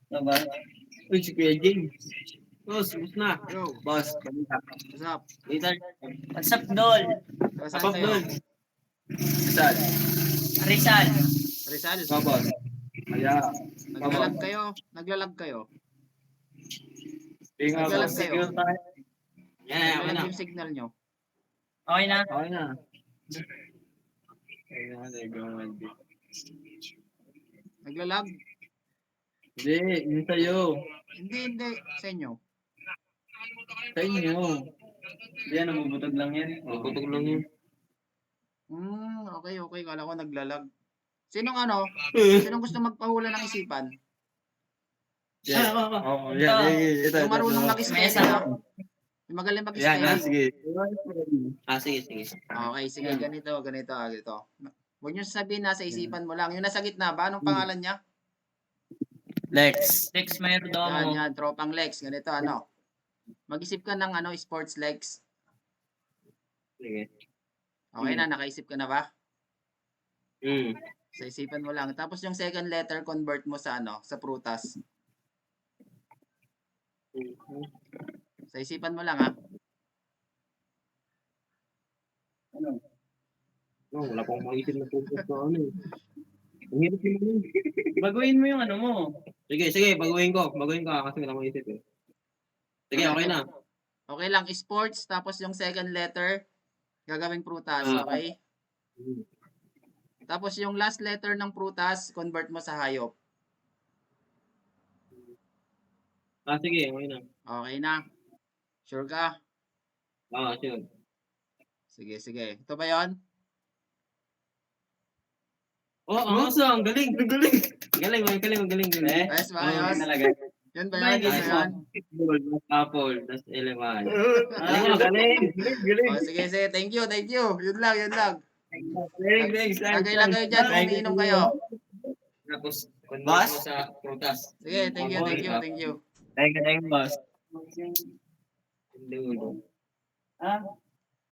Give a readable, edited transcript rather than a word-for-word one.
Diba? Uy, si Kuya James. Boss, ubus na. Yo, Boss, balita. what's up? Balita. What's up, Dol? Taga saan Apap kayo? doon. Saan? Rizal. Rizal. Mga boss. Kaya. Naglalag kayo? Naglalag kayo? Sige nga, Naglalag boss. kayo? Secure tayo. Yan, okay Naglalag na. yung signal nyo? Okay na? Okay na. Okay na, nag-gawin. Naglalag? Hindi, yun sa'yo. Hindi. Sa inyo? Sa inyo. Yan, namubutog lang yan. Namubutog lang yan. Okay. Kala ko naglalag. Sinong gusto magpahula ng isipan? Yan. Oo, yan. Ito. Yung marunong May mag-spell isa. na? Yung magaling Yan, mag-spell? sige. Sige. Okay, sige, ganito. Huwag nyo sabihin nasa isipan mo lang. Yung nasa gitna ba? Anong pangalan niya? Lex. Lex Mayordomo. Yan, tropang Lex. Ganito, Mag-isip ka ng sports Lex. Sige. Okay na, nakaisip ka na ba? Hmm. Sa isipan mo lang. Tapos yung second letter, convert mo sa sa prutas. Sa isipan mo lang, ha? No, wala pang maisip na focus na ano eh. Ang hirap yun. Baguhin mo yung ano mo. Sige, baguhin ko kasi wala maisip eh. Sige, okay na. Okay lang, sports, tapos yung second letter, gagawing prutas, okay? Tapos yung last letter ng prutas, convert mo sa hayop. Sige, okay na. Okay na? Sure ka? Sure. Sige. Ito ba yon? Ang galing. Galing. Ayos ba, ayos? Talaga. Yun ba yun? Yun ba yun? Football, apple, tas elephant. Galing. Sige. Thank you. Yun lang. Galing. Lagay lang kayo dyan, umiinom kayo. Tapos, boss? Sa prutas. Sige, thank you. Thank you, boss.